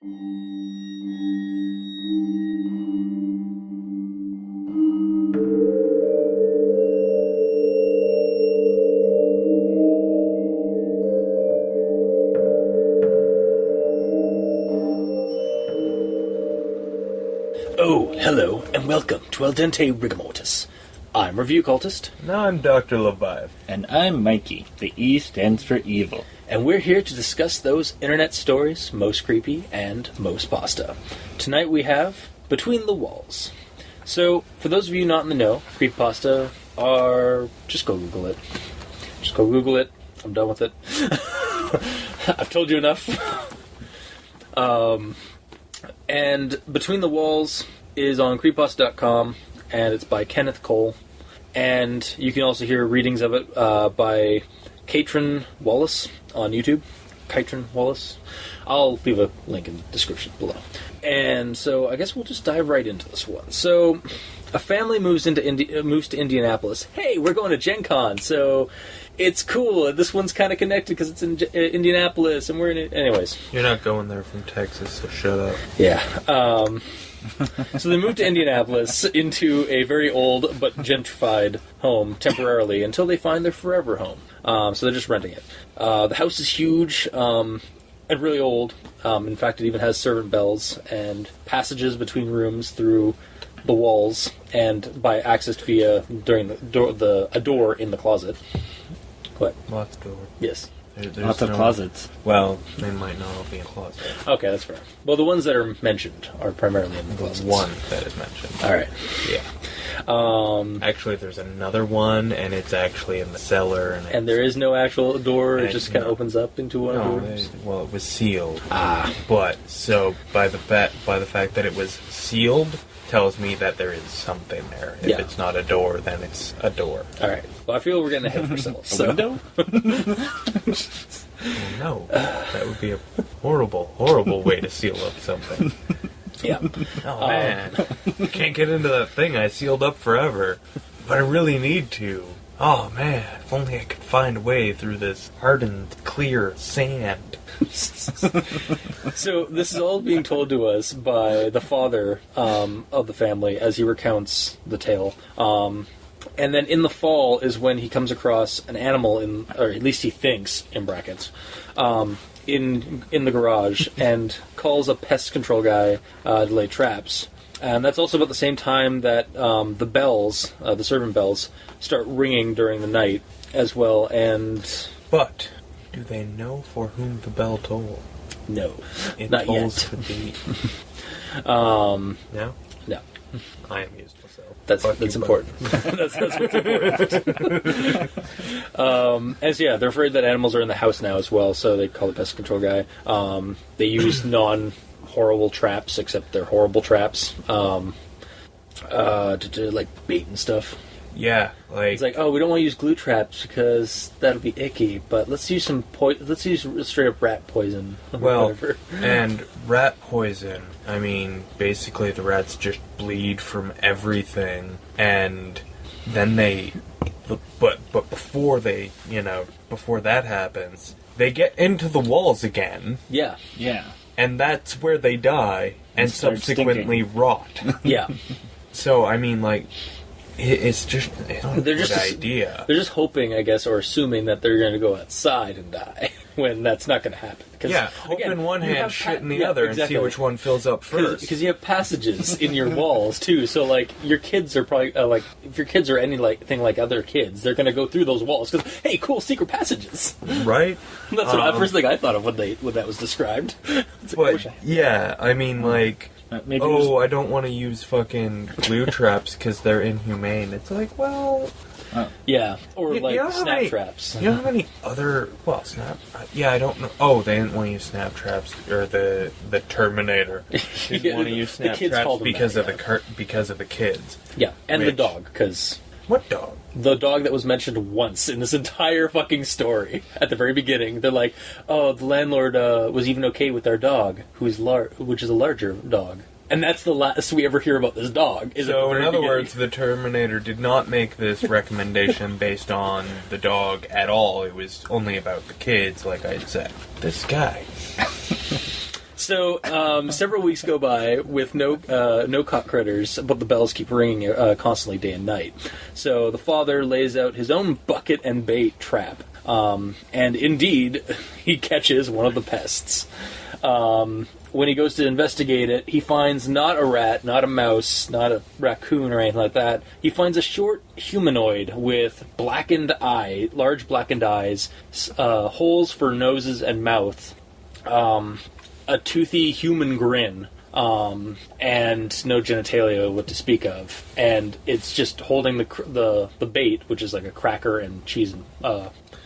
Oh, hello, and welcome to El Dente Rigamortis. I'm Review Cultist. And I'm Dr. Levive. And I'm Mikey. The E stands for evil. And we're here to discuss those internet stories most creepy and most pasta. Tonight we have Between the Walls. So, for those of you not in the know, creepypasta are... just go Google it. Just go Google it. I'm done with it. I've told you enough. And Between the Walls is on creepypasta.com, and it's by Kenneth Kohl. And you can also hear readings of it by Katrin Wallace on YouTube. Katrin Wallace. I'll leave a link in the description below. And so I guess we'll just dive right into this one. So a family moves to Indianapolis. Hey, we're going to Gencon, so it's cool. This one's kind of connected because it's in Indianapolis, and we're in it. Anyways. You're not going there from Texas, so shut up. Yeah. So they moved to Indianapolis into a very old but gentrified home temporarily until they find their forever home. So they're just renting it. The house is huge and really old. In fact, it even has servant bells and passages between rooms through the walls and by accessed via during a door in the closet. What? Lots of doors. Yes. There's lots of closets. Well, they might not all be in closets. Okay, that's fair. Well, the ones that are mentioned are primarily in the closets. One that is mentioned. All right. Yeah. Actually, there's another one, and it's actually in the cellar. And there is no actual door. It just kind of opens up into one of the rooms. Well, it was sealed. Ah. But so by the fact that it was sealed tells me that there is something there. If it's not a door, then it's a door. All right. Well, I feel we're getting ahead of ourselves. A window? Oh, no. That would be a horrible, horrible way to seal up something. Yeah. Oh, man. Can't get into that thing I sealed up forever. But I really need to. Oh, man. If only I could find a way through this hardened, clear sand. So this is all being told to us by the father of the family as he recounts the tale. And then in the fall is when he comes across an animal, or at least he thinks, in brackets, in the garage, and calls a pest control guy to lay traps. And that's also about the same time that the bells, the servant bells, start ringing during the night as well. But do they know for whom the bell toll? No, It not tolls yet. for thee. No? No? No. I amused myself. That's important. that's what's important. And so, yeah, they're afraid that animals are in the house now as well, so they call the pest control guy. They use non-horrible traps, except they're horrible traps, to like bait and stuff. Yeah, like... It's like, oh, we don't want to use glue traps because that'll be icky, but let's use let's use straight up rat poison. Well, and rat poison, I mean, basically the rats just bleed from everything, and then but before before that happens, they get into the walls again. Yeah. Yeah. And that's where they die, and subsequently rot. Yeah. So, I mean, like... It's just a good idea. They're just hoping, I guess, or assuming that they're going to go outside and die when that's not going to happen. Yeah, hope in one hand, shit in the other, exactly. and see which one fills up first. Because you have passages in your walls too, so like your kids are probably like if your kids are anything like other kids, they're going to go through those walls because hey, cool secret passages, right? That's what the first thing I thought of when that was described. But yeah, I mean like. Maybe I don't want to use fucking glue traps because they're inhumane. It's like, well... yeah, or snap traps. You know how many other... Well, I don't know. Oh, they didn't want to use snap traps, or the Terminator. They didn't want to use snap traps because of the kids. Yeah, and the dog, because... What dog? The dog that was mentioned once in this entire fucking story at the very beginning. They're like, oh, the landlord was even okay with our dog, which is a larger dog. And that's the last we ever hear about this dog. So, in other words, the Terminator did not make this recommendation based on the dog at all. It was only about the kids, like I said. This guy. So several weeks go by with no caught critters, but the bells keep ringing constantly day and night. So the father lays out his own bucket and bait trap, and indeed he catches one of the pests. When he goes to investigate it, he finds not a rat, not a mouse, not a raccoon or anything like that. He finds a short humanoid with large blackened eyes, holes for noses and mouth, a toothy human grin, and no genitalia what to speak of. And it's just holding the bait, which is like a cracker and cheese and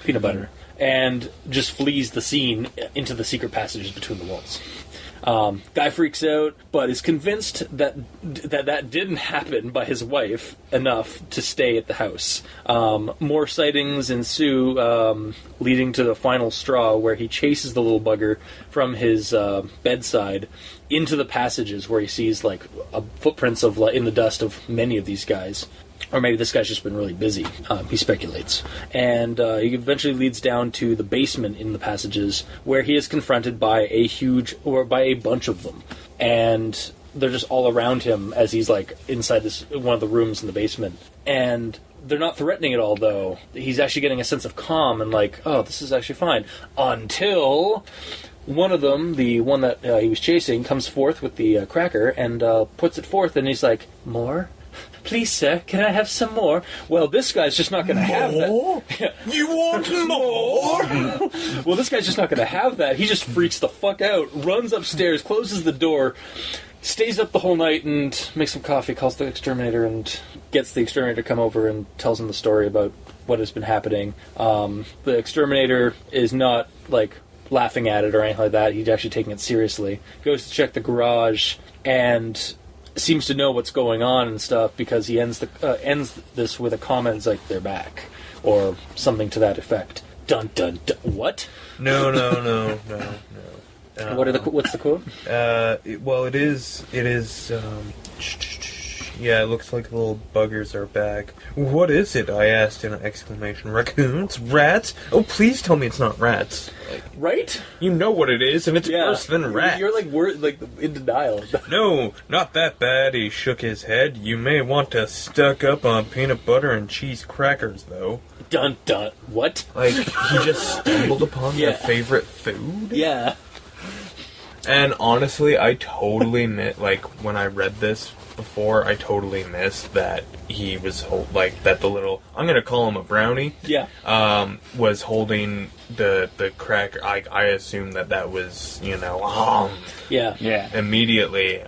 peanut butter, and just flees the scene into the secret passages between the walls. Guy freaks out, but is convinced that didn't happen by his wife enough to stay at the house. More sightings ensue, leading to the final straw, where he chases the little bugger from his bedside into the passages, where he sees like footprints of in the dust of many of these guys. Or maybe this guy's just been really busy, he speculates. And he eventually leads down to the basement in the passages, where he is confronted by by a bunch of them. And they're just all around him as he's like inside one of the rooms in the basement. And they're not threatening at all, though. He's actually getting a sense of calm and like, oh, this is actually fine. Until one of them, the one that he was chasing, comes forth with the cracker and puts it forth, and he's like, more? Please, sir, can I have some more? Well, this guy's just not going to have that. You want more? Well, this guy's just not going to have that. He just freaks the fuck out, runs upstairs, closes the door, stays up the whole night and makes some coffee, calls the exterminator, and gets the exterminator to come over and tells him the story about what has been happening. The exterminator is not, like, laughing at it or anything like that. He's actually taking it seriously. Goes to check the garage and seems to know what's going on and stuff, because he ends this with a comment like, they're back, or something to that effect. Dun dun dun. What? No. What's the quote? Well, it is. Yeah, it looks like the little buggers are back. What is it? I asked in an exclamation. Raccoons? Rats? Oh, please tell me it's not rats. Right? You know what it is, and it's worse than rats. You're like in denial. No, not that bad. He shook his head. You may want to stock up on peanut butter and cheese crackers, though. Dun dun. What? Like, he just stumbled upon their favorite food? Yeah. And honestly, I totally when I read this before, I totally missed that he was that the little, I'm gonna call him a brownie. Yeah. Was holding the cracker. I assume that was Yeah. immediately.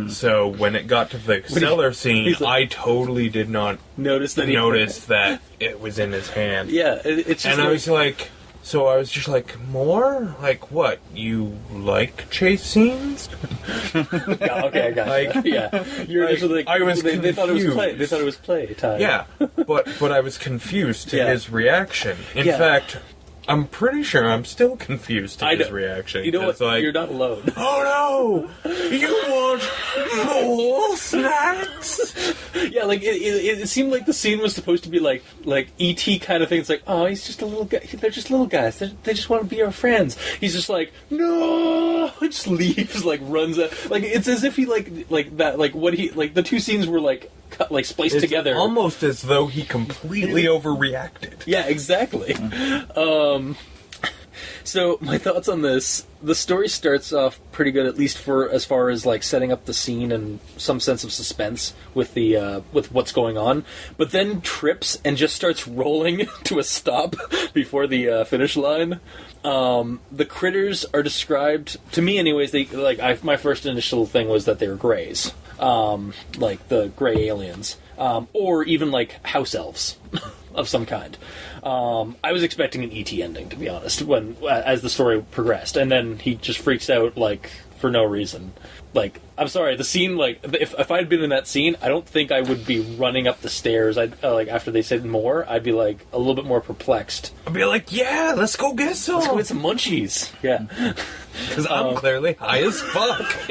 So when it got to the cellar scene, I totally did not notice that it was in his hand. Yeah, it's just, and I was like. So I was just like, more? Like, what? You like chase scenes? Yeah, okay, I got like, yeah. You're just like, I was they thought it was play. They thought it was play time. Yeah, but I was confused to his reaction. In fact, I'm pretty sure I'm still confused to his reaction. You know what? Like, you're not alone. Oh no! You want more snacks? Yeah, like it seemed like the scene was supposed to be like E.T. kind of thing. It's like, oh, he's just a little guy. They're just little guys. They just want to be our friends. He's just like, no, just leaves, like runs out. Like it's as if he the two scenes were like spliced together. Almost as though he completely overreacted. Yeah, exactly. So my thoughts on this: the story starts off pretty good, at least for as far as like setting up the scene and some sense of suspense with the with what's going on. But then trips and just starts rolling to a stop before the finish line. The critters are described to me, anyways. My first initial thing was that they were greys, like the gray aliens, or even like house elves of some kind. I was expecting an ET ending, to be honest, as the story progressed, and then he just freaks out like for no reason. Like, I'm sorry, the scene, like, if I'd been in that scene, I don't think I would be running up the stairs. I'd after they said more, I'd be like a little bit more perplexed. I'd be like, yeah, let's go get some. Let's go get some munchies. Yeah, because I'm clearly high as fuck.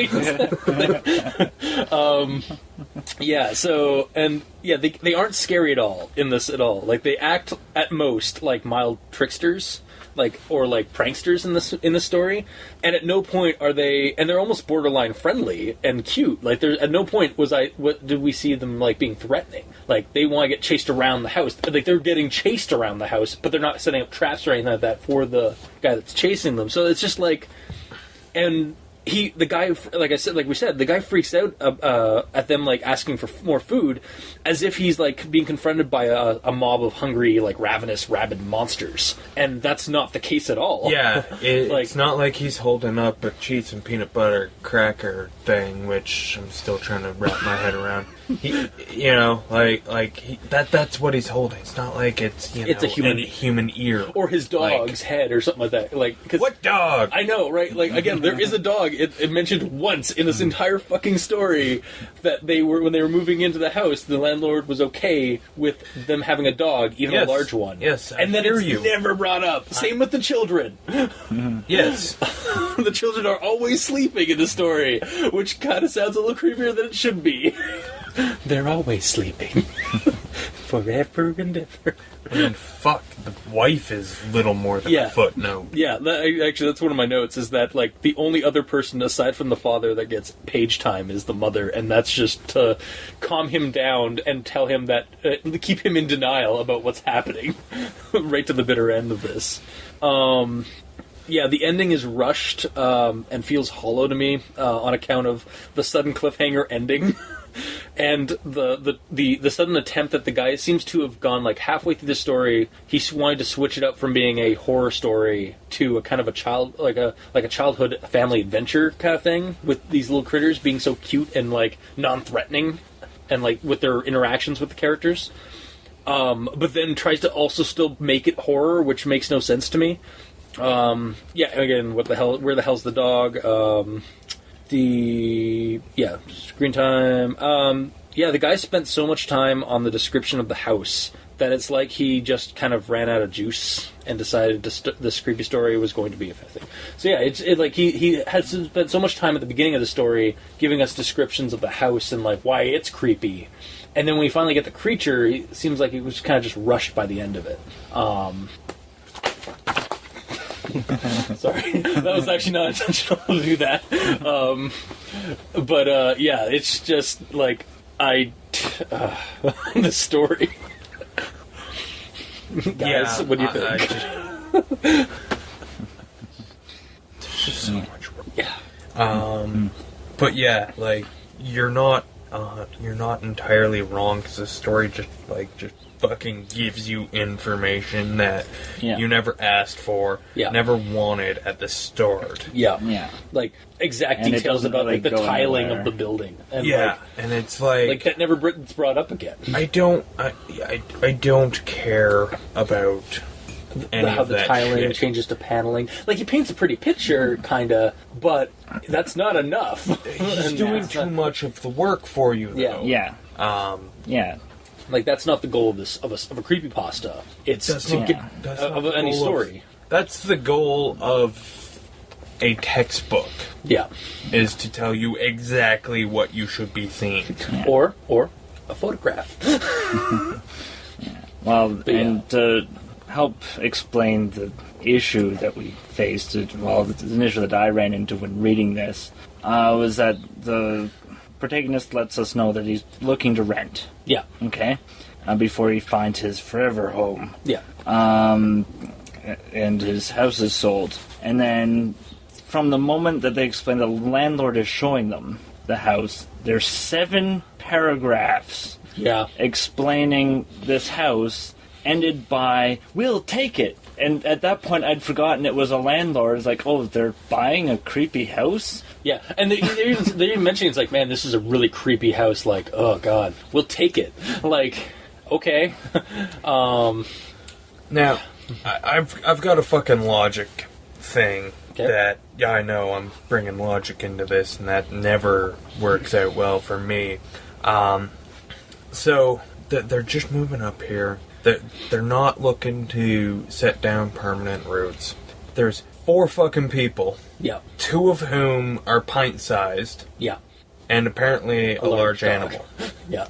Yeah. So they aren't scary at all in this at all. Like, they act at most like mild tricksters. or pranksters in the story, and at no point are they, and they're almost borderline friendly and cute. Like, there at no point did we see them like being threatening. Like, they want to get chased around the house. Like, they're getting chased around the house, but they're not setting up traps or anything like that for the guy that's chasing them. So it's just like, and the guy, like we said, the guy freaks out at them, like, asking for more food, as if he's, like, being confronted by a mob of hungry, like, ravenous, rabid monsters. And that's not the case at all. Yeah, it's not like he's holding up a cheese and peanut butter cracker thing, which I'm still trying to wrap my head around. That's what he's holding. It's not like it's a human ear or his dog's head or something like that. Like, what dog? I know, right? Like, again, there is a dog. It mentioned once in this entire fucking story that when they were moving into the house, the landlord was okay with them having a dog, even a large one. Yes, and then it's never brought up. Same with the children. Yes, the children are always sleeping in the story, which kind of sounds a little creepier than it should be. They're always sleeping. Forever and ever. I mean, fuck, the wife is little more than a footnote. Yeah, actually, that's one of my notes, is that, like, the only other person aside from the father that gets page time is the mother, and that's just to calm him down and tell him that, keep him in denial about what's happening, right to the bitter end of this. Yeah, the ending is rushed and feels hollow to me on account of the sudden cliffhanger ending. And the sudden attempt that the guy seems to have gone, like, halfway through the story, he wanted to switch it up from being a horror story to a kind of a childhood family adventure kind of thing, with these little critters being so cute and, like, non-threatening, and, like, with their interactions with the characters. But then tries to also still make it horror, which makes no sense to me. Again, what the hell? Where the hell's the dog? Screen time. The guy spent so much time on the description of the house that it's like he just kind of ran out of juice and decided this creepy story was going to be a thing. So yeah, it's like he had spent so much time at the beginning of the story giving us descriptions of the house and, like, why it's creepy. And then when we finally get the creature, it seems like it was kind of just rushed by the end of it. Sorry, that was actually not intentional to do that. It's just like the story. Guys, what do you think? There's just so much work. Yeah. But yeah, like, you're not entirely wrong, because the story just fucking gives you information that you never asked for, never wanted at the start. Yeah. Like, exact details about, like, the tiling of the building. And, and it's like that never gets brought up again. I don't care about how the tiling changes to paneling. Like, he paints a pretty picture, kinda, but that's not enough. He's doing too much of the work for you, though. Yeah. Like, that's not the goal of a creepypasta. It's of any story. That's the goal of a textbook. Yeah. Is to tell you exactly what you should be seeing. Yeah. Or a photograph. Well, to help explain the issue that we faced, the initial that I ran into when reading this, was that the protagonist lets us know that he's looking to rent. Yeah. Okay? Before he finds his forever home. Yeah. And his house is sold. And then, from the moment that they explain the landlord is showing them the house, there's 7 paragraphs explaining this house, ended by, "We'll take it." And at that point, I'd forgotten it was a landlord. It's like, oh, they're buying a creepy house? Yeah, and they're even mentioning, it's like, man, this is a really creepy house. Like, oh, God, we'll take it. Like, okay. Now, I've got a fucking logic thing that, I know I'm bringing logic into this, and that never works out well for me. So, they're just moving up here. They're not looking to set down permanent roots. There's 4 fucking people. Yeah. 2 of whom are pint-sized. Yeah. And apparently a large animal. Yeah.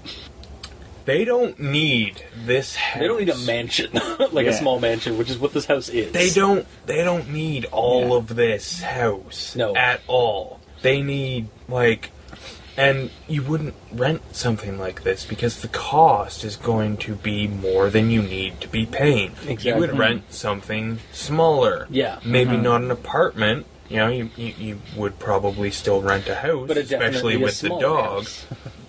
They don't need this house. They don't need a mansion, like a small mansion, which is what this house is. They don't need all of this house at all. They need, like... And you wouldn't rent something like this because the cost is going to be more than you need to be paying. Exactly. You would rent something smaller. Yeah. Maybe not an apartment. You know, you would probably still rent a house, but especially with the dog.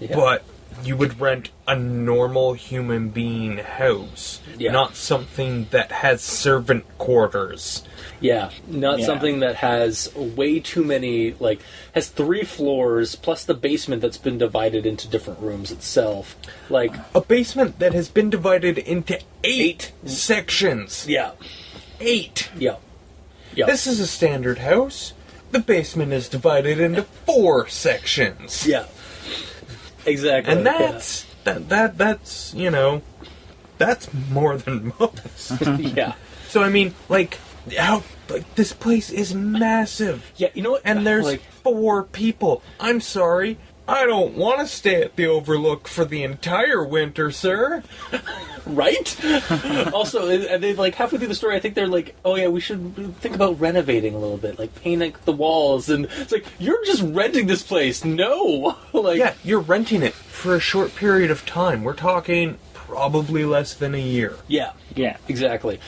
Yeah. But you would rent a normal human being house, not something that has servant quarters. Yeah, not something that has way too many, like, has 3 floors, plus the basement that's been divided into different rooms itself. Like, a basement that has been divided into 8 sections. Yeah. 8. Yeah. Yeah. This is a standard house. The basement is divided into 4 sections. Yeah. Exactly. And that's, that's, you know, that's more than most. Yeah. So, I mean, like... this place is massive. Yeah, you know what? And there's 4 people. I'm sorry. I don't want to stay at the Overlook for the entire winter, sir. Right? Also, and they like halfway through the story, I think they're like, oh yeah, we should think about renovating a little bit, like painting the walls. And it's like, you're just renting this place. No. Like, yeah, you're renting it for a short period of time. We're talking probably less than a year. Yeah. Yeah, exactly.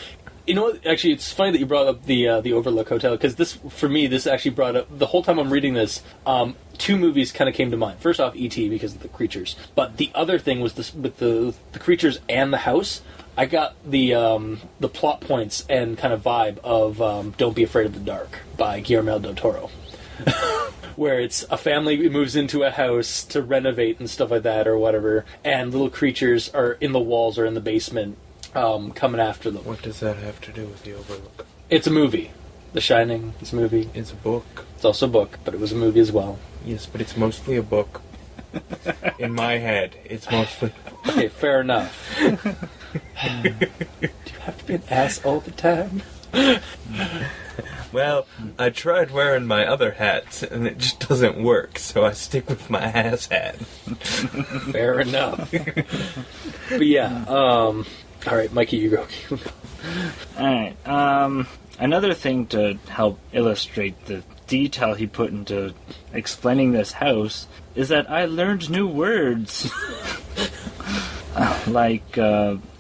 You know what? Actually, it's funny that you brought up the Overlook Hotel, because this, for me, this actually brought up, the whole time I'm reading this, 2 movies kind of came to mind. First off, E.T. because of the creatures. But the other thing was this, with the creatures and the house, I got the plot points and kind of vibe of Don't Be Afraid of the Dark by Guillermo del Toro. Where it's a family moves into a house to renovate and stuff like that or whatever, and little creatures are in the walls or in the basement coming after them. What does that have to do with the Overlook? It's a movie. The Shining is a movie. It's a book. It's also a book, but it was a movie as well. Yes, but it's mostly a book. In my head, it's mostly... Okay, fair enough. Do you have to be an ass all the time? Well, I tried wearing my other hats, and it just doesn't work, so I stick with my ass hat. Fair enough. But yeah, alright, Mikey, you go. Alright, another thing to help illustrate the detail he put into explaining this house is that I learned new words. Like,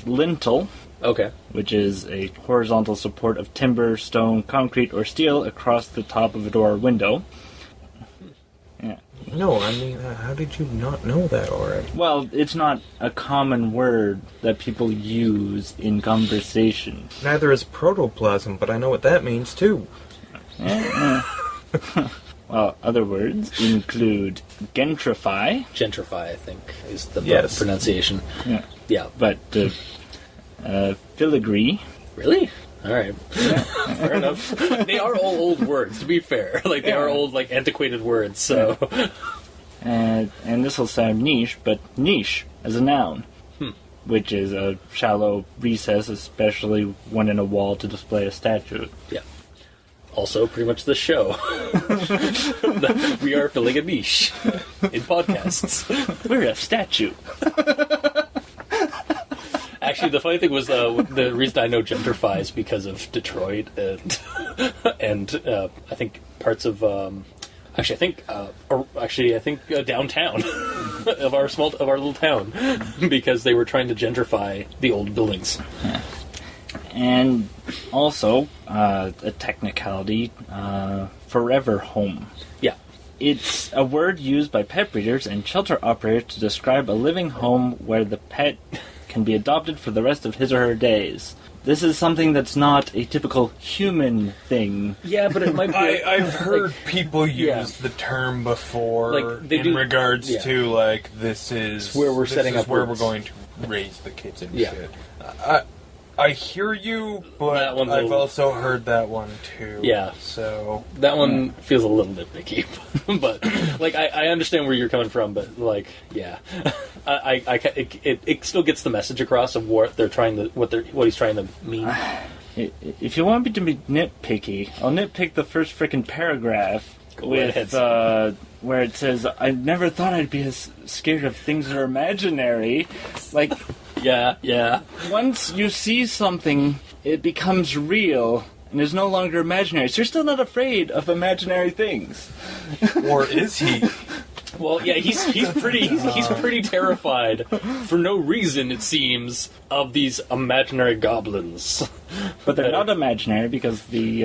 lintel. Okay. Which is a horizontal support of timber, stone, concrete, or steel across the top of a door or window. Yeah. No, I mean, how did you not know that already? Well, it's not a common word that people use in conversation. Neither is protoplasm, but I know what that means, too. Well, other words include gentrify. Gentrify, I think, is the pronunciation. Yeah. Yeah. But filigree. Really? Alright. Yeah. Fair enough. They are all old words, to be fair. Like, they are old, like, antiquated words, so... And this will sound niche, but niche as a noun. Which is a shallow recess, especially one in a wall to display a statue. Yeah. Also, pretty much the show. We are filling a niche in podcasts. We're a statue. Actually, the funny thing was the reason I know gentrify is because of Detroit and I think parts of I think downtown of our little town because they were trying to gentrify the old buildings. Yeah. And also a technicality, forever home. Yeah. It's a word used by pet breeders and shelter operators to describe a living home where the pet can be adopted for the rest of his or her days. This is something that's not a typical human thing. Yeah, but it might be... I've heard people use the term before, like, in regards to, like, this is where we're setting up where roots. we're going to raise the kids and shit. I hear you, but I've also heard that one too. Yeah. So that one feels a little nitpicky, but like I understand where you're coming from, but like it still gets the message across of what they're trying to what he's trying to mean. If you want me to be nitpicky, I'll nitpick the first frickin' paragraph with where it says, "I never thought I'd be as scared of things that are imaginary." Like, yeah. once you see something, it becomes real and is no longer imaginary. So you're still not afraid of imaginary things. Or is he? Well, yeah, he's pretty terrified for no reason, it seems, of these imaginary goblins. But they're not imaginary because the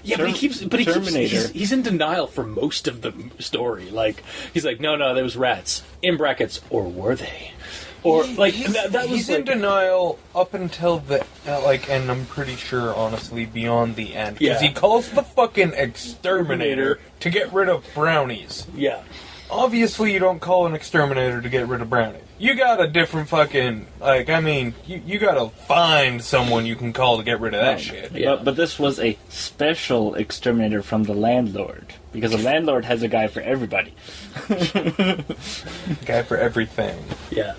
Terminator. He's in denial for most of the story. Like, he's like, no, there was rats in brackets, or were they? Or like he's in denial up until the and I'm pretty sure, honestly, beyond the end, because he calls the fucking exterminator to get rid of brownies. Yeah. Obviously, you don't call an exterminator to get rid of brownies. You got a different fucking you gotta find someone you can call to get rid of that shit. Yeah. But this was a special exterminator from the landlord, because the landlord has a guy for everybody. Guy for everything. Yeah.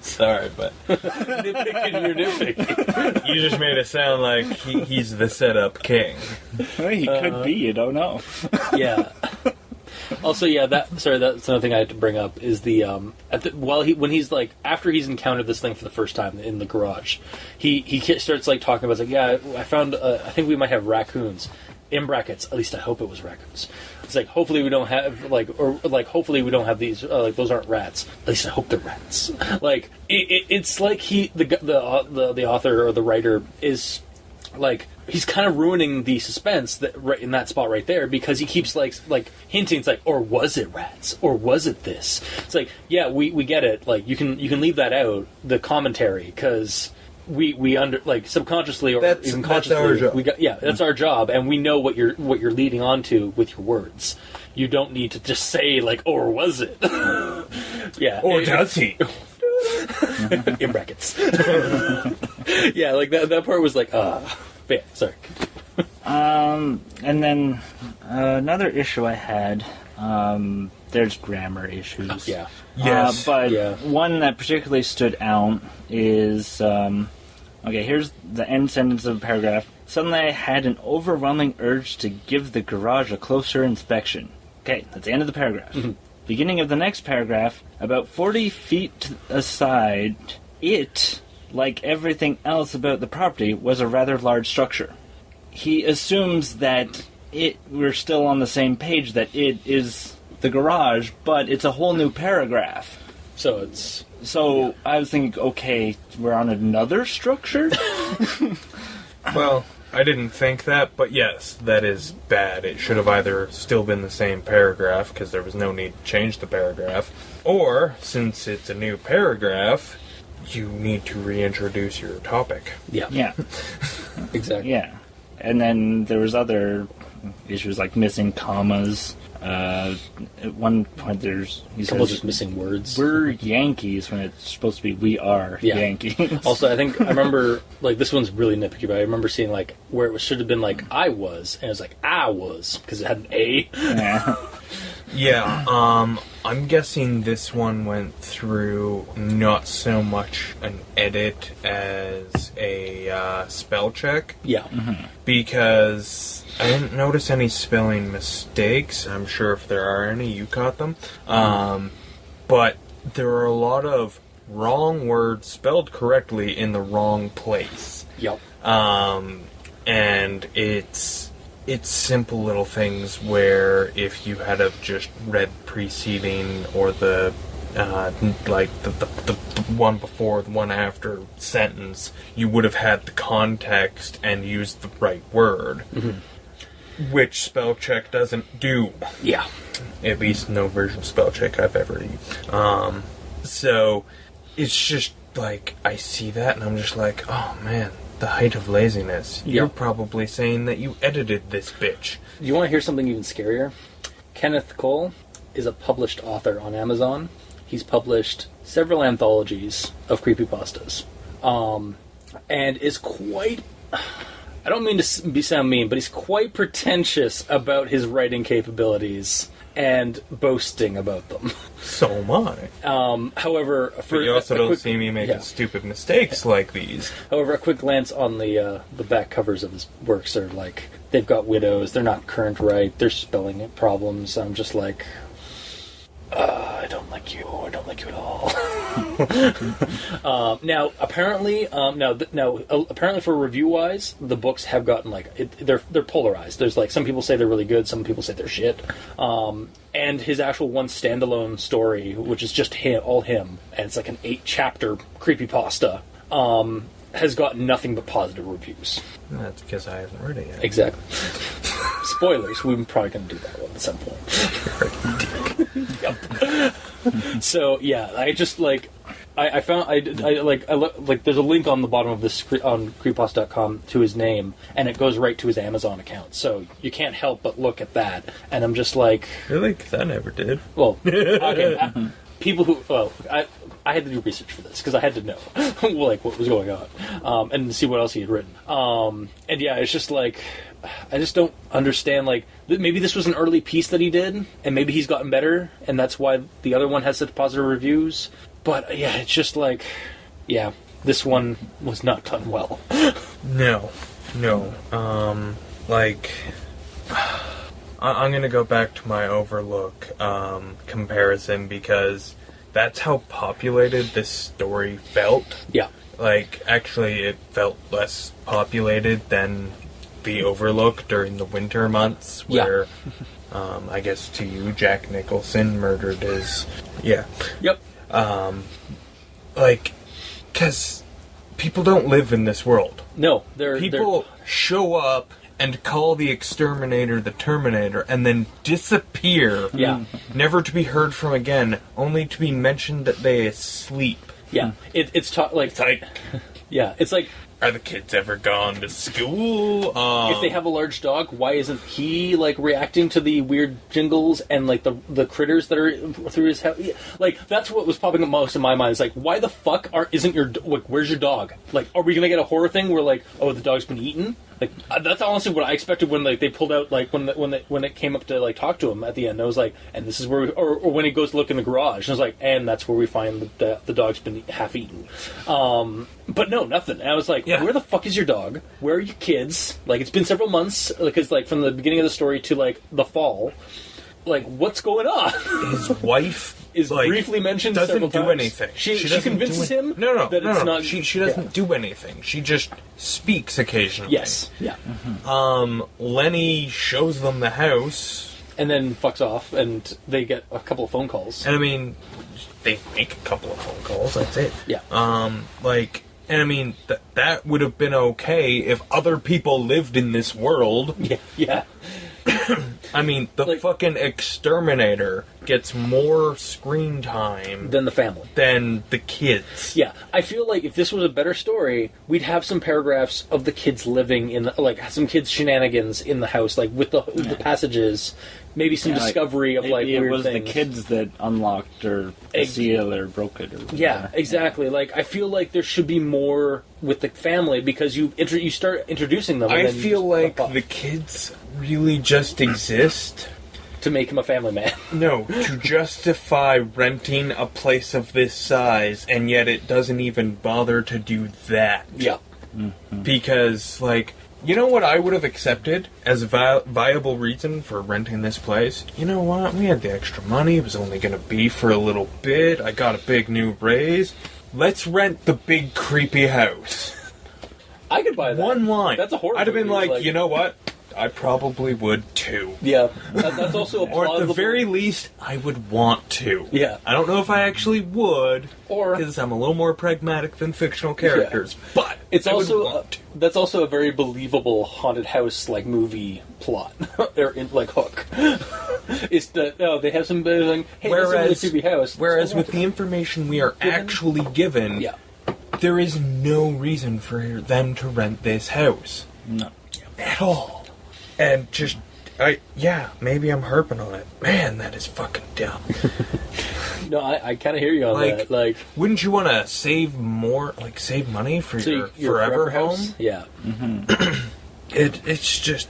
Sorry, but nitpicking, you're nitpicking. You just made it sound like he's the setup king. Well, he could be. You don't know. Yeah. Also, that's another thing I had to bring up is when he's like, after he's encountered this thing for the first time in the garage, he starts like talking about, I found, I think we might have raccoons in brackets. At least I hope it was raccoons. It's like, hopefully we don't have hopefully we don't have these, those aren't rats. At least I hope they're rats. Like, it's like the author or the writer is like, he's kind of ruining the suspense that right in that spot right there, because he keeps like hinting. It's like, or was it rats? Or was it this? It's like, yeah, we get it. Like, you can leave that out, the commentary, because we under, like, subconsciously or even consciously, that's our job, and we know what you're leading on to with your words. You don't need to just say like, or was it? Yeah. Or does he? In brackets. Yeah, like that part was like, but yeah, sorry. And then another issue I had, there's grammar issues. Yeah. Yes. One that particularly stood out is, here's the end sentence of a paragraph. Suddenly I had an overwhelming urge to give the garage a closer inspection. Okay, that's the end of the paragraph. Mm-hmm. Beginning of the next paragraph, about 40 feet aside, it, like everything else about the property, was a rather large structure. He assumes that we're still on the same page, that it is the garage, but it's a whole new paragraph. So I was thinking, okay, we're on another structure? Well, I didn't think that, but yes, that is bad. It should have either still been the same paragraph, because there was no need to change the paragraph, or, since it's a new paragraph, you need to reintroduce your topic. Yeah. Exactly. Yeah. And then there was other issues like missing commas. At one point he says just missing words. We're Yankees when it's supposed to be we are Yankees. Also, I remember, like, this one's really nitpicky, but I remember seeing like where it should have been like I was, and it was like I was, because it had an A. Yeah. Yeah, I'm guessing this one went through not so much an edit as a spell check. Yeah. Mm-hmm. Because I didn't notice any spelling mistakes. I'm sure if there are any, you caught them. But there are a lot of wrong words spelled correctly in the wrong place. Yep. And it's simple little things where if you had have just read preceding or the one before, the one after sentence, you would have had the context and used the right word. Mm-hmm. Which spell check doesn't do. Yeah. At least no version of spell check I've ever used. So it's just like, I see that and I'm just like, oh man, the height of laziness. You're probably saying that you edited this bitch. You want to hear something even scarier? Kenneth Kohl is a published author on Amazon. He's published several anthologies of creepypastas. And is quite... I don't mean to sound mean, but he's quite pretentious about his writing capabilities. and boasting about them. So am I. However, But you also don't see me making stupid mistakes like these. However, a quick glance on the back covers of his works are like, they've got widows, they're not current right, there's spelling problems. I'm just like, I don't like you at all. Now, apparently, apparently for review-wise, the books have gotten they're polarized. There's like some people say they're really good, some people say they're shit. And his actual one standalone story, which is just all him, and it's like an 8-chapter creepypasta, has gotten nothing but positive reviews. That's because I haven't read it yet. Exactly. Spoilers. We're probably going to do that one at some point. Yep. So yeah, I just like I found there's a link on the bottom of this on creepypasta.com to his name, and it goes right to his Amazon account. So you can't help but look at that, and I'm just like, really? Because I never did. Well, okay. People who I had to do research for this because I had to know like what was going on and see what else he had written. And yeah, it's just like I just don't understand. Like maybe this was an early piece that he did, and maybe he's gotten better, and that's why the other one has such positive reviews. But yeah, it's just like, yeah, this one was not done well. No. Like, I'm gonna go back to my Overlook comparison because that's how populated this story felt. Yeah. Like, actually, it felt less populated than the Overlook during the winter months, where, I guess to you, Jack Nicholson murdered his... Yeah. Yep. Like, because people don't live in this world. No, People show up and call the exterminator the Terminator, and then disappear. Yeah. Never to be heard from again, only to be mentioned that they sleep. Yeah. It's like... Yeah, it's like... Are the kids ever gone to school? If they have a large dog, why isn't he like reacting to the weird jingles and like the critters that are through his house? Like that's what was popping up most in my mind. Is like, why the fuck isn't your like? Where's your dog? Like, are we gonna get a horror thing where like, oh, the dog's been eaten? Like that's honestly what I expected when like they pulled out like when it came up to like talk to him at the end. I was like, and this is where or when he goes to look in the garage, and I was like, and that's where we find the dog's been half eaten. But no, nothing. And I was like, where the fuck is your dog? Where are your kids? Like it's been several months because like from the beginning of the story to like the fall. Like what's going on? His wife is like, briefly mentioned several times. Doesn't do anything. She convinces him. No. It's not. She doesn't do anything. She just speaks occasionally. Yes. Yeah. Mm-hmm. Lenny shows them the house, and then fucks off, and they get a couple of phone calls. And I mean, they make a couple of phone calls. That's it. Yeah. And I mean, that would have been okay if other people lived in this world. Yeah. I mean, the fucking exterminator gets more screen time than the family, than the kids. Yeah, I feel like if this was a better story, we'd have some paragraphs of the kids living in, some kids shenanigans in the house, like with the passages. Maybe some discovery of like weird it was things. The kids that unlocked or the seal or broke it. Or whatever. Yeah, exactly. Like I feel like there should be more with the family because you start introducing them. I feel like the kids really just exist to make him a family man. No, to justify renting a place of this size, and yet it doesn't even bother to do that. Yeah, because like. You know what I would have accepted as a viable reason for renting this place? You know what? We had the extra money. It was only going to be for a little bit. I got a big new raise. Let's rent the big creepy house. I could buy that. One line. That's a horror I'd have been movie. like, you know what? I probably would too. Yeah, that's also a or at the very least, I would want to. Yeah. I don't know if I actually would, or because I'm a little more pragmatic than fictional characters. Yeah. But it's that's also a very believable haunted house like movie plot. They're in like Hook. It's they have some like, hey, this is a really creepy house. Whereas with the information we are actually given, there is no reason for them to rent this house. No, at all. And just, maybe I'm harping on it. Man, that is fucking dumb. No, I kind of hear you on that. Like, wouldn't you want to save money for your forever home? Yeah. Mm-hmm. It's just,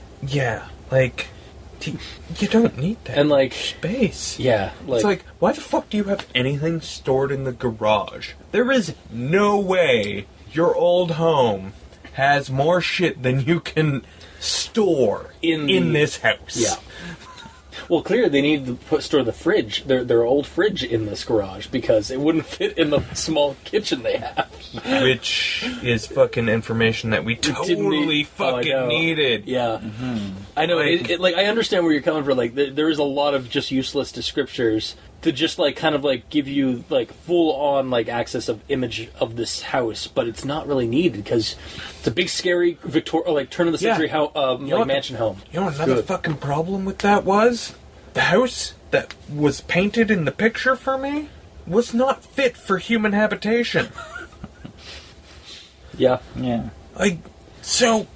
You don't need that And, like, space. Yeah. It's like, why the fuck do you have anything stored in the garage? There is no way your old home has more shit than you can store in this house. Yeah. Well, clearly they need to store the fridge, their old fridge in this garage, because it wouldn't fit in the small kitchen they have. Which is fucking information that we totally fucking needed. Yeah. I know, I understand where you're coming from. Like, there is a lot of just useless descriptors to just, like, kind of, like, give you, like, full-on, like, access of image of this house, but it's not really needed, because it's a big, scary turn-of-the-century mansion home. You know what another fucking problem with that was? The house that was painted in the picture for me was not fit for human habitation. Yeah. Yeah. Like, so,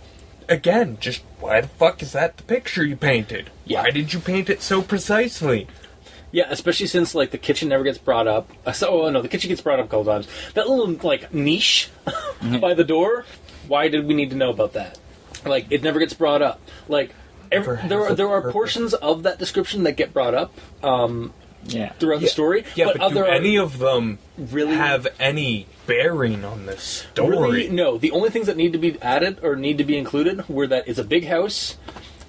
again, just why the fuck is that the picture you painted? Yeah. Why did you paint it so precisely? Yeah, especially since, like, the kitchen never gets brought up. The kitchen gets brought up a couple times. That little, like, niche by the door, why did we need to know about that? Like, it never gets brought up. Like, there are portions of that description that get brought up throughout the story. Yeah, but do any of them really have any bearing on this story? Really, no. The only things that need to be added or need to be included were that it's a big house.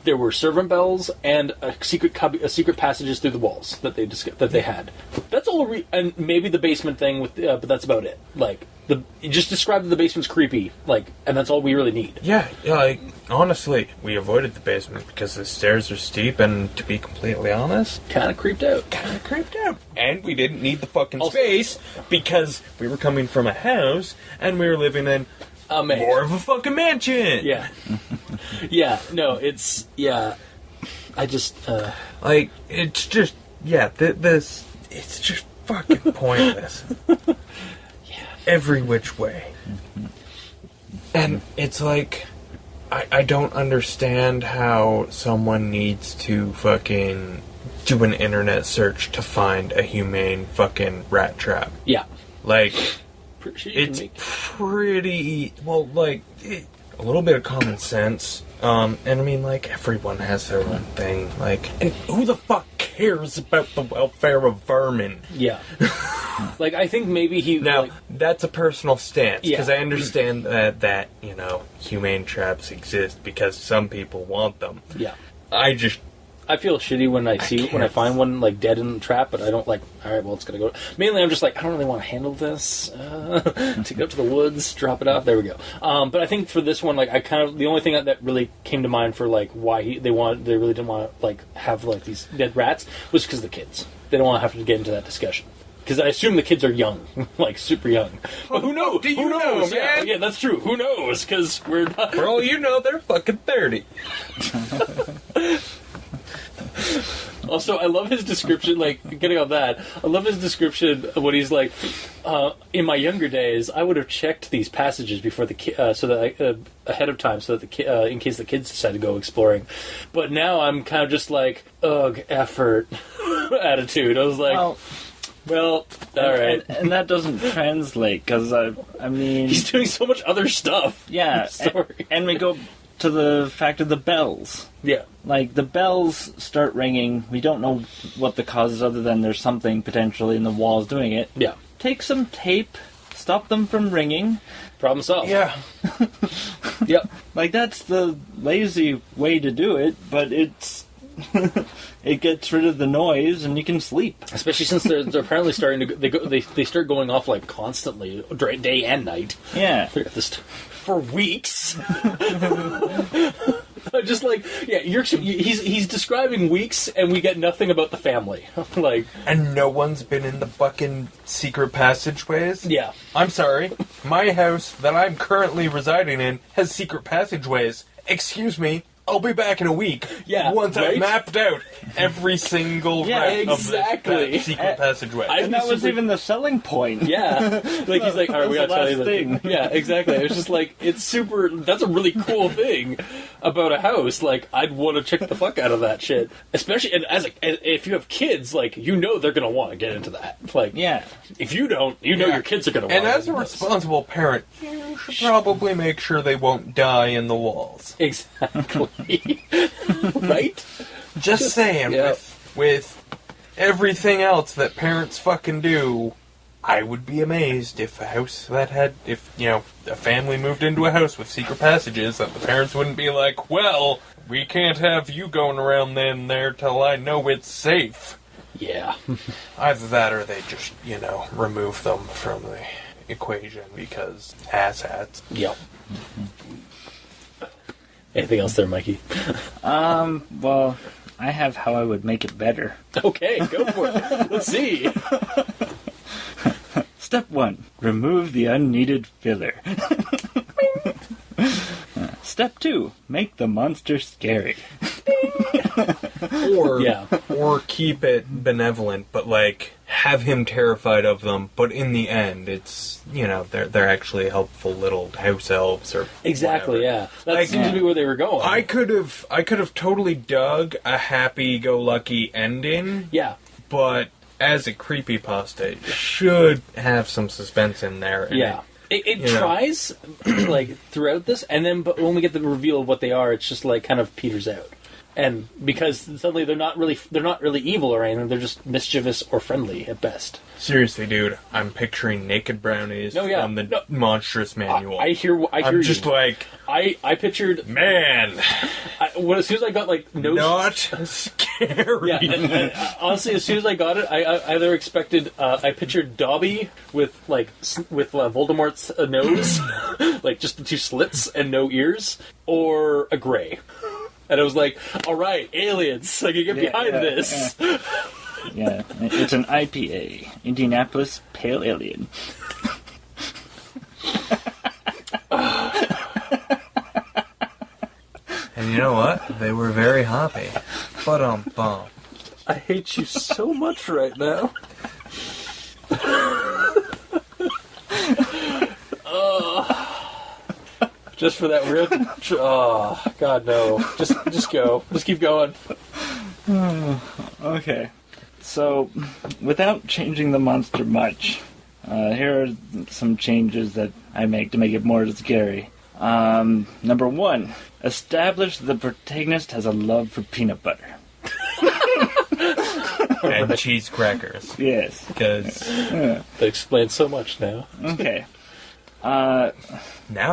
There were servant bells and a secret passages through the walls that they had. That's all, and maybe the basement thing but that's about it. Like, you just described that the basement's creepy, like, and that's all we really need. Yeah, like, honestly, we avoided the basement because the stairs are steep, and to be completely honest, kind of creeped out. And we didn't need the fucking space because we were coming from a house and we were living in more of a fucking mansion. Yeah. Yeah, no, it's, I just, like, it's just, it's just fucking pointless. Every which way. And it's like, I don't understand how someone needs to fucking do an internet search to find a humane fucking rat trap. Yeah. Like, it's pretty, well, like, a little bit of common sense. And I mean, like, everyone has their own thing. Like, and who the fuck cares about the welfare of vermin? Yeah. Like, I think maybe he... Now, like, that's a personal stance, because Yeah. I understand that, you know, humane traps exist because some people want them. Yeah. I feel shitty when I find one, like, dead in the trap, but I don't, like, alright, well, it's gonna go... Mainly, I'm just like, I don't really want to handle this. Take it up to the woods, drop it off, there we go. But I think for this one, like, the only thing that really came to mind for, like, why they really didn't want to, like, have, like, these dead rats was because of the kids. They don't want to have to get into that discussion. Because I assume the kids are young, like, super young. But who knows? Who knows, man? Yeah, that's true. Who knows? Because we're not... For all you know, they're fucking 30. Also, I love his description, like, getting on that, I love his description when he's like, in my younger days, I would have checked these passages before ahead of time, so that in case the kids decide to go exploring. But now I'm kind of just like, ugh, effort attitude. I was like, well, alright. And that doesn't translate, because, I mean... He's doing so much other stuff. Yeah, and we go to the fact of the bells. Yeah. Like, the bells start ringing. We don't know what the cause is other than there's something potentially in the walls doing it. Yeah. Take some tape, stop them from ringing. Problem solved. Yeah. Yep. Like, that's the lazy way to do it, but it's... it gets rid of the noise and you can sleep. Especially since they're apparently starting to... They start going off, like, constantly, day and night. Yeah. For weeks. Just like, yeah, he's describing weeks, and we get nothing about the family. Like, and no one's been in the fucking secret passageways? Yeah. I'm sorry. My house that I'm currently residing in has secret passageways. Excuse me. I'll be back in a week. Yeah, once right? I've mapped out every single route of this secret passageway. And that was even the selling point. Yeah. Like, he's like, all right, we gotta tell you thing. Yeah, exactly. It was just like, it's super... That's a really cool thing about a house. Like, I'd want to check the fuck out of that shit. Especially, and if you have kids, like, you know they're gonna want to get into that. Like, yeah. If you don't, you know your kids are gonna want to. And as a responsible parent, you should probably make sure they won't die in the walls. Exactly. Right? Just saying, Yeah. with everything else that parents fucking do, I would be amazed if a family moved into a house with secret passages, that the parents wouldn't be like, well, we can't have you going around in there till I know it's safe. Yeah. Either that or they just, remove them from the equation because asshats. Yep. Anything else there, Mikey? Well, I have how I would make it better. Okay, go for it. Let's see. Step 1. Remove the unneeded filler. Step 2. Make the monster scary. Or keep it benevolent, but have him terrified of them. But in the end, it's they're actually helpful little house elves or exactly. whatever. Yeah, that seems to be where they were going. I could have totally dug a happy-go-lucky ending. Yeah, but as a creepypasta, it should have some suspense in there. And yeah. It tries throughout this, and then but when we get the reveal of what they are, it's just kind of peters out. And because suddenly they're not really evil or anything, they're just mischievous or friendly at best. Seriously, dude, I'm picturing naked brownies from the monstrous manual. I hear I'm you. just I pictured man. As soon as I got nose, not scary. Yeah, and honestly, as soon as I got it, I either expected I pictured Dobby with Voldemort's nose, just the two slits and no ears, or a gray. And I was like, all right, aliens, I can get behind this. Yeah, it's an IPA, Indianapolis Pale Alien. And you know what? They were very hoppy. Bum. I hate you so much right now. Just for that rip? Oh, God, no. Just go. Just keep going. Okay. So, without changing the monster much, here are some changes that I make to make it more scary. Number 1, establish the protagonist has a love for peanut butter. And cheese crackers. Yes. Because that explains so much now. Okay. now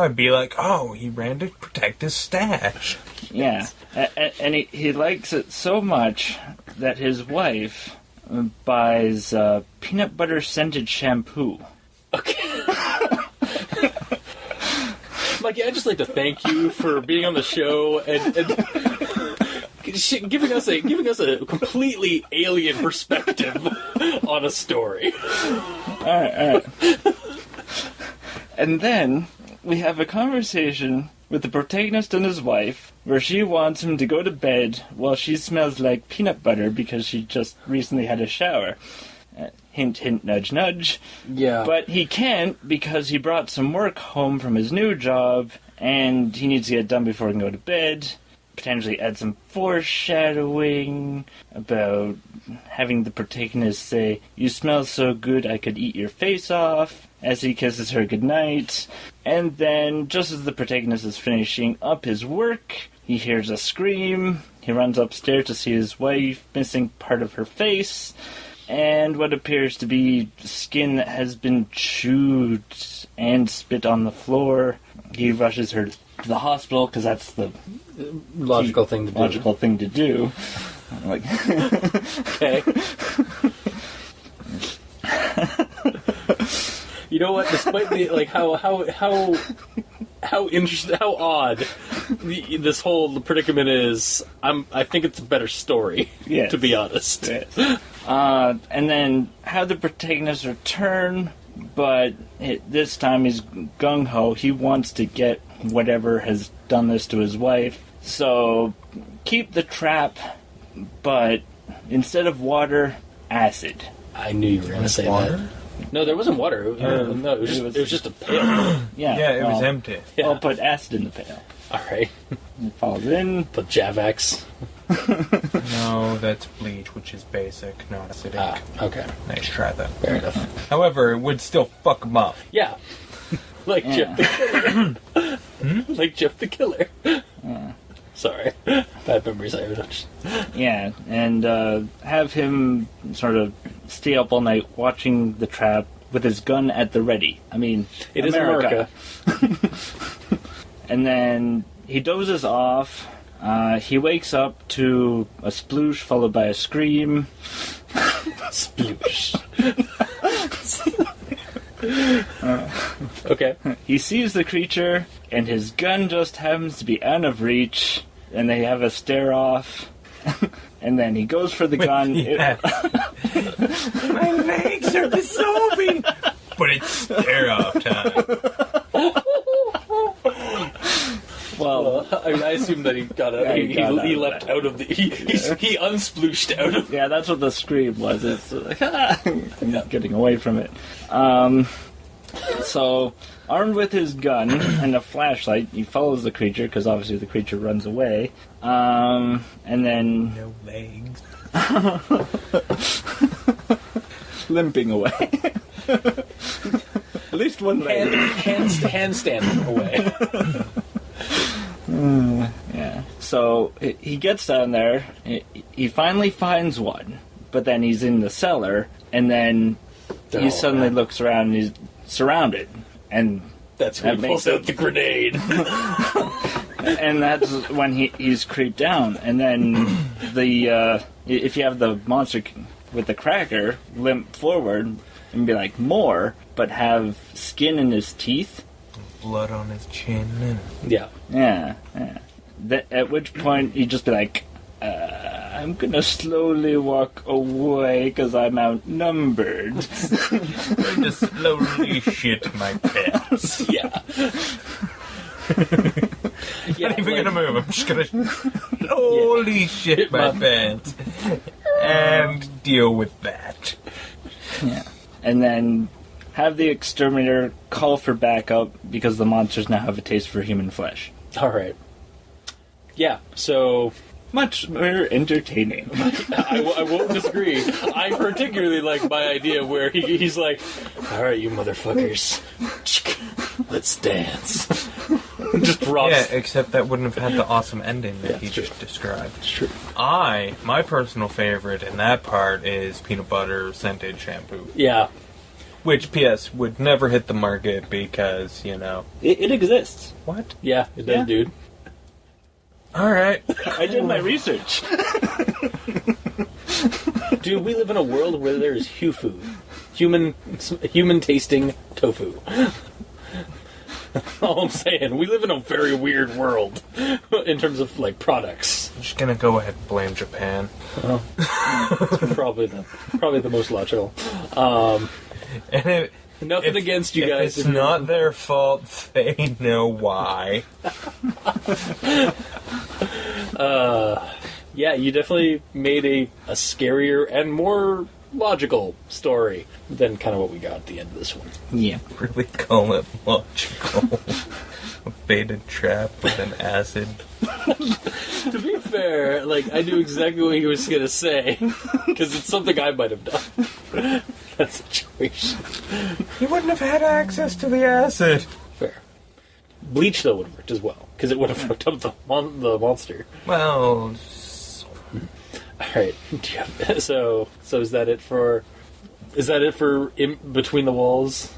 I'd be like, oh, he ran to protect his stash. Yeah. And he likes it so much that his wife buys peanut butter scented shampoo. Okay. Mikey, I'd just like to thank you for being on the show and giving us a completely alien perspective on a story. All right. And then we have a conversation with the protagonist and his wife where she wants him to go to bed while she smells like peanut butter because she just recently had a shower. Hint, hint, nudge, nudge. Yeah. But he can't because he brought some work home from his new job and he needs to get it done before he can go to bed. Potentially add some foreshadowing about having the protagonist say, "You smell so good I could eat your face off," as he kisses her goodnight. And then, just as the protagonist is finishing up his work, he hears a scream. He runs upstairs to see his wife missing part of her face, and what appears to be skin that has been chewed and spit on the floor. He rushes her to the hospital, because that's the logical thing to do. I'm like, okay. You know what? Despite the how odd this whole predicament is, I think it's a better story. Yes. To be honest. Yes. And then how the protagonist return, but this time he's gung ho. He wants to get whatever has done this to his wife. So keep the trap, but instead of water, acid. I knew you were going to say water? that. No, there wasn't water. No, it was just a pail. Yeah, it was empty. Yeah. I'll put acid in the pail. All right. It falls in. Put Javax. No, that's bleach, which is basic, not acidic. Okay. Nice try, though. Fair enough. However, it would still fuck him up. Yeah. Like Jeff the Killer. Like Jeff the Killer. Sorry. Bad memories, I would. Yeah, and have him sort of stay up all night watching the trap with his gun at the ready. I mean, it is America. And then he dozes off. He wakes up to a sploosh followed by a scream. Sploosh. Okay. He sees the creature, and his gun just happens to be out of reach, and they have a stare-off. And then he goes for the gun. My legs are dissolving! But it's stare-off time. Well, I assume that he got out. Yeah, he leapt out of the. He unsplooshed out of. yeah, that's what the scream was. It's like, getting away from it. So, armed with his gun and a flashlight, he follows the creature, because obviously the creature runs away. And then... No legs. limping away. At least one leg. Handstand away. Yeah. So he gets down there. He finally finds one, but then he's in the cellar, and then he suddenly looks around and he's surrounded, and that's when he pulls out the grenade. And that's when he's creeped down. And then if you have the monster with the cracker limp forward and be like more, but have skin in his teeth, blood on his chin. Yeah. At which point he'd just be like, I'm gonna slowly walk away because I'm outnumbered. I'm going to slowly shit my pants. Yeah. Not even gonna move. I'm just gonna slowly shit my pants and deal with that. Yeah. And then have the exterminator call for backup because the monsters now have a taste for human flesh. Alright. Yeah, so... Much more entertaining. I won't disagree. I particularly like my idea where he's like, alright, you motherfuckers. Let's dance. Just drops. Yeah, except that wouldn't have had the awesome ending that he just described. It's true. My personal favorite in that part is peanut butter scented shampoo. Yeah. Which, P.S., would never hit the market because, It exists. What? Yeah, it does, dude. Alright. I did my research. Dude, we live in a world where there is hufu. Human tasting tofu. All I'm saying, we live in a very weird world in terms of products. I'm just gonna go ahead and blame Japan. Well, it's probably the most logical. Nothing against you guys. It's not their fault. They know why. Yeah, you definitely made a scarier and more logical story than kind of what we got at the end of this one. Yeah. Really call it logical. A baited trap with an acid. To be fair, I knew exactly what he was going to say, because it's something I might have done. That situation. He wouldn't have had access to the acid. Fair. Bleach, though, would have worked as well, because it would have fucked up the monster. Well... Alright, so is that it for... Is that it for Between the Walls?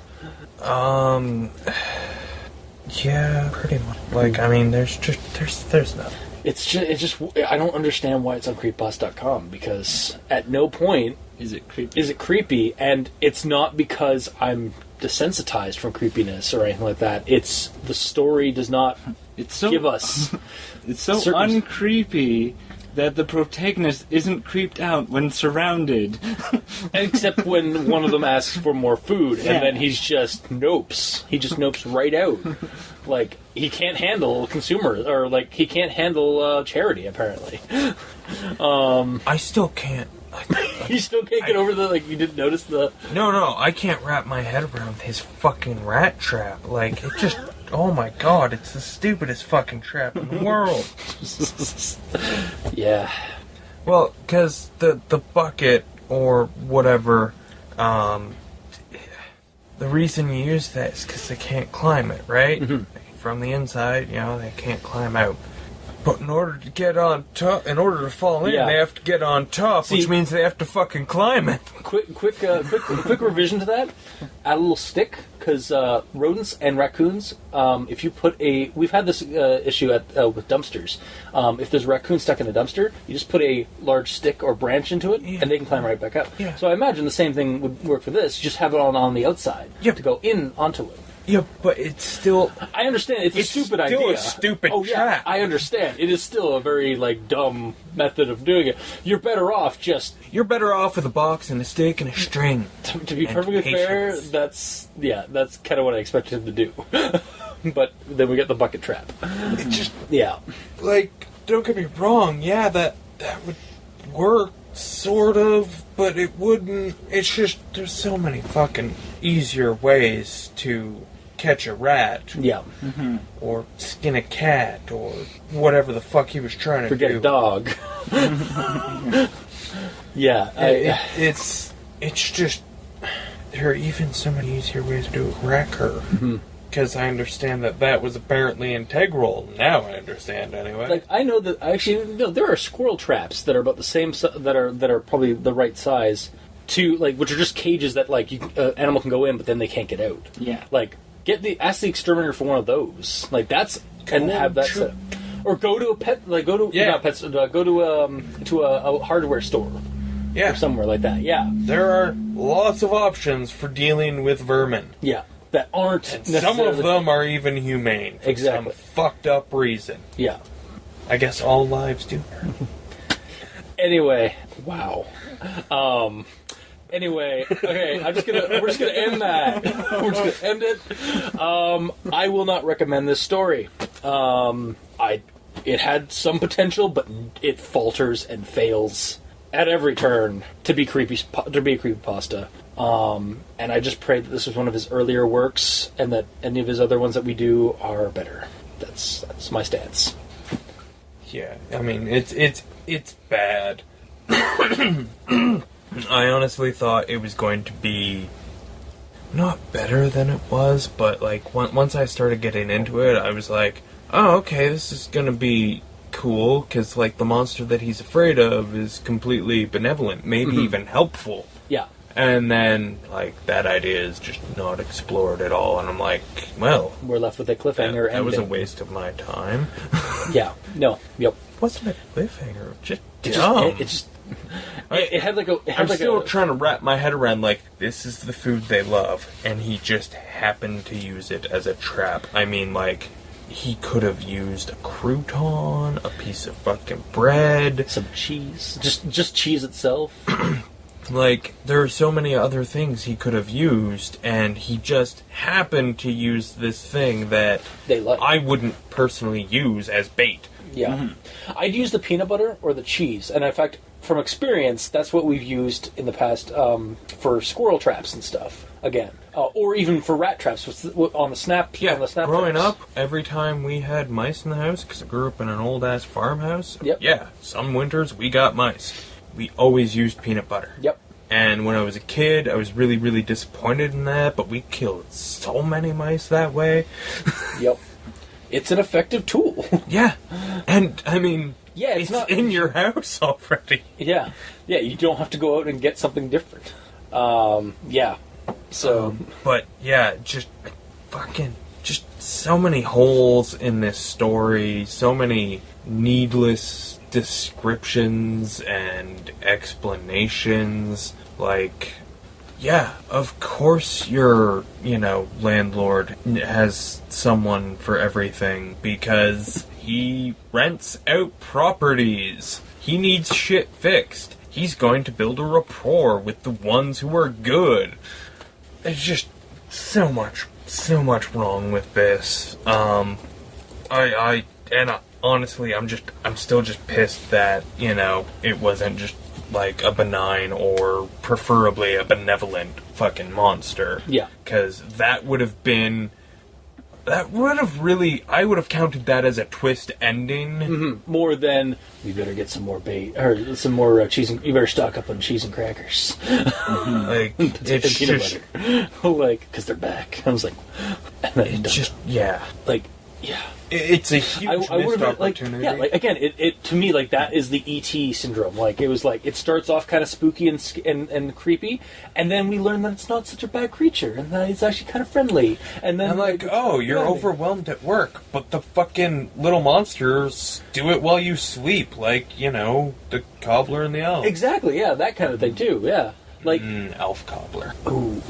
Yeah, pretty much. There's nothing. It's just I don't understand why it's on creepypasta.com, because at no point is it creepy, and it's not because I'm desensitized from creepiness or anything like that. It's the story does not give us. It's so uncreepy that the protagonist isn't creeped out when surrounded. Except when one of them asks for more food, and then he's just nopes. He just nopes right out. He can't handle consumers, or he can't handle charity, apparently. I still can't. You still can't get over you didn't notice the... No, I can't wrap my head around his fucking rat trap. It just... Oh my god, it's the stupidest fucking trap in the world. Yeah. Well, because the bucket, or whatever, the reason you use that is because they can't climb it, right? Mm-hmm. From the inside, they can't climb out. But in order to get on top, in order to fall in, Yeah. they have to get on top, See- which means they have to fucking climb it. Quick revision to that. Add a little stick, because rodents and raccoons, if you put we've had this issue with dumpsters. If there's a raccoon stuck in a dumpster, you just put a large stick or branch into it, and they can climb right back up. Yeah. So I imagine the same thing would work for this. You just have it on the outside Yep. to go in onto it. Yeah, but it's still... I understand it's a stupid still idea. a stupid oh, yeah, trap. I understand. It is still a very dumb method of doing it. You're better off just You're better off with a box and a stick and a string. to be And perfectly fair. patience. That's kind of what I expected him to do. But then we get the bucket trap. It just... Yeah, Like, don't get me wrong, yeah, that would work, sort of, but it wouldn't. It's just, there's so many fucking easier ways to catch a rat, yeah. or skin a cat, or whatever the fuck he was trying to Forget do. a dog. Yeah, It's just, there are even so many easier ways to do it. Wreck her. Because I understand that was apparently integral. Now I understand, anyway. like I know that actually no, there are squirrel traps that are about the same that are probably the right size to which are just cages that animal can go in, but then they can't get out. Yeah. Ask the exterminator for one of those. And Go have that to- set up. Or go to a pet, not pets, go to a hardware store yeah, or somewhere like that. Yeah, there are lots of options for dealing with vermin. yeah, that aren't Some necessarily. of them are even humane for Exactly. some fucked up reason. Yeah. I guess all lives do. Anyway, wow. Anyway, okay, we're just gonna end that. We're just gonna end it. I will not recommend this story. It had some potential, but it falters and fails at every turn to be a creepypasta. And I just pray that this was one of his earlier works, and that any of his other ones that we do are better. That's my stance. Yeah, I mean it's bad. I honestly thought it was going to be not better than it was, but once I started getting into it, I was like, oh, okay, this is gonna be cool, because the monster that he's afraid of is completely benevolent, maybe even helpful. Yeah. And then that idea is just not explored at all, and I'm like, well, We're left with a cliffhanger. that was a ending. waste of my time. Yeah. No. Yep. Wasn't a cliffhanger, just It dumb. just it had I'm still trying to wrap my head around, this is the food they love, and he just happened to use it as a trap. I mean, he could have used a crouton, a piece of fucking bread. some cheese, just cheese itself. There are so many other things he could have used, and he just happened to use this thing that They like. I wouldn't personally use as bait. Yeah, I'd use the peanut butter or the cheese, and in fact, from experience, that's what we've used in the past for squirrel traps and stuff. Again, or even for rat traps on the snap. Yeah, on the snap growing traps. up, every time we had mice in the house, because I grew up in an old-ass farmhouse, Yep. yeah, some winters we got mice. We always used peanut butter. Yep. And when I was a kid, I was really, really disappointed in that, but we killed so many mice that way. Yep. It's an effective tool. Yeah. And, I mean, Yeah, it's not in your house already. Yeah. Yeah, you don't have to go out and get something different. Yeah. So, But, yeah, just so many holes in this story, so many needless descriptions and explanations. Yeah, of course your, landlord has someone for everything, because he rents out properties. He needs shit fixed. He's going to build a rapport with the ones who are good. There's just so much wrong with this. Honestly, I'm still just pissed that, it wasn't just a benign or preferably a benevolent fucking monster. Yeah. Because that would have really, I would have counted that as a twist ending. more than we better get some more bait or some more cheese. You better stock up on cheese and crackers. It's and peanut just, butter, because they're back. I was like, and then it's just, yeah. Yeah. It's a huge I would missed have opportunity. again, it to me, like, that is the ET syndrome. Like, it was like, it starts off kind of spooky and creepy, and then we learn that it's not such a bad creature, and that it's actually kind of friendly. And then, I'm like, oh, you're overwhelmed at work, but the fucking little monsters do it while you sleep, like, the cobbler and the elf. Exactly, yeah, that kind of thing too, yeah. Like, elf cobbler. Ooh.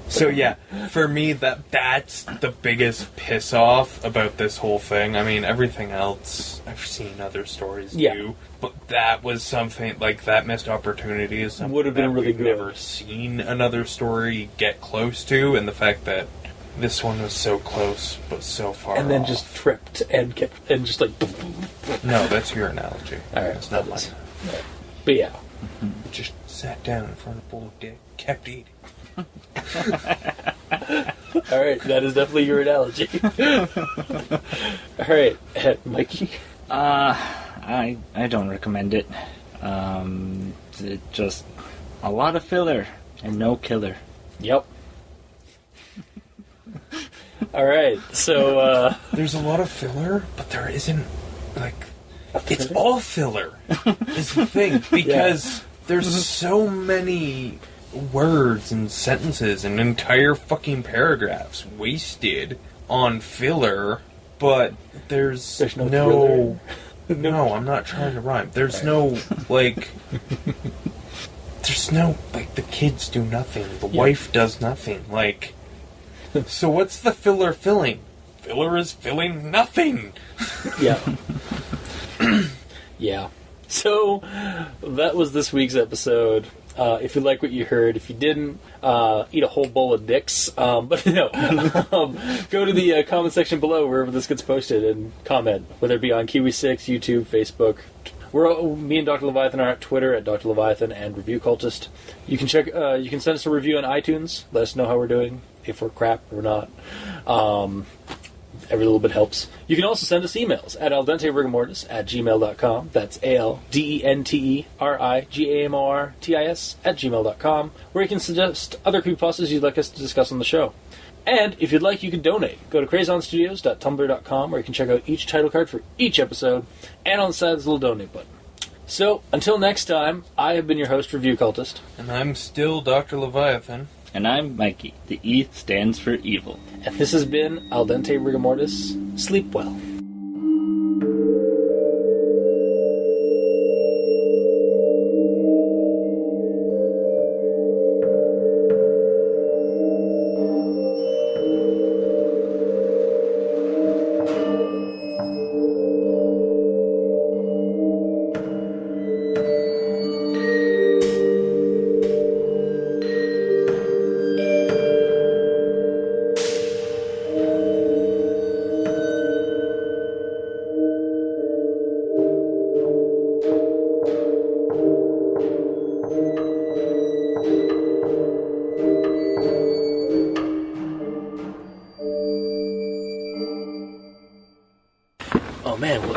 So yeah, for me, that's the biggest piss off about this whole thing. I mean, everything else I've seen other stories do, but that was something like that missed opportunity is something would have been that really we've good. never seen another story get close to, and the fact that this one was so close but so far and then off. just tripped and kept and just like. No, that's your analogy. All right, that's not mine. Right. But yeah, Just sat down in front of a bowl of dick, kept eating. all right, that is definitely your analogy. All right, Mikey. I don't recommend it. It just a lot of filler and no killer. Yep. All right, so There's a lot of filler, but there isn't, like, it's all filler is the thing, because there's so many words and sentences and entire fucking paragraphs wasted on filler, but there's no no, I'm not trying to rhyme. There's no, like, there's no, like, the kids do nothing, the wife does nothing, like, so what's the filler filling? Filler is filling nothing! yeah. Yeah. So, that was this week's episode. If you like what you heard, if you didn't, eat a whole bowl of dicks. But no, go to the comment section below wherever this gets posted and comment, whether it be on Kiwi6, YouTube, Facebook. Me and Dr. Leviathan are at Twitter at Dr. Leviathan and Review Cultist. You can you can send us a review on iTunes. Let us know how we're doing, if we're crap or not. Every little bit helps. You can also send us emails at aldenterigamortis@gmail.com. That's aldenterigamortis@gmail.com, where you can suggest other creepypastas you'd like us to discuss on the show. And if you'd like, you can donate. Go to crazonstudios.tumblr.com, where you can check out each title card for each episode, and on the side there's a little donate button. So, until next time, I have been your host, Review Cultist. And I'm still Dr. Leviathan. And I'm Mikey. The E stands for evil. And this has been Al Dente Rigor Mortis. Sleep well.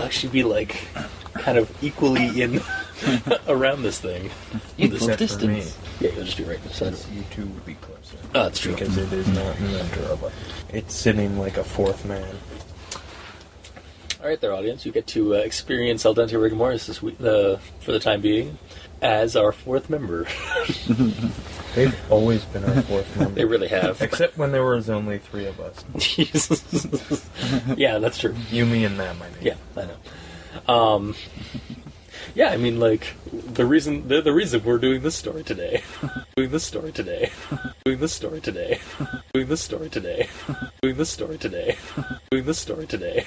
Actually be like kind of equally in around this thing. Equal Except distance. for me. Yeah, you'll just be right beside it. You two would be closer. Oh, that's true. Because it is not in the center of it. It's sitting like a fourth man. All right, there, audience. You get to experience Al Dente Rigor Mortis this week, for the time being, as our fourth member. They've always been our fourth member. They really have. Except when there was only three of us. Yeah, that's true. You, me, and them, I mean. Yeah, I know. Yeah, I mean, like, they're the reason we're doing this story today. Doing this story today. Doing this story today. Doing this story today. Doing this story today. Doing this story today.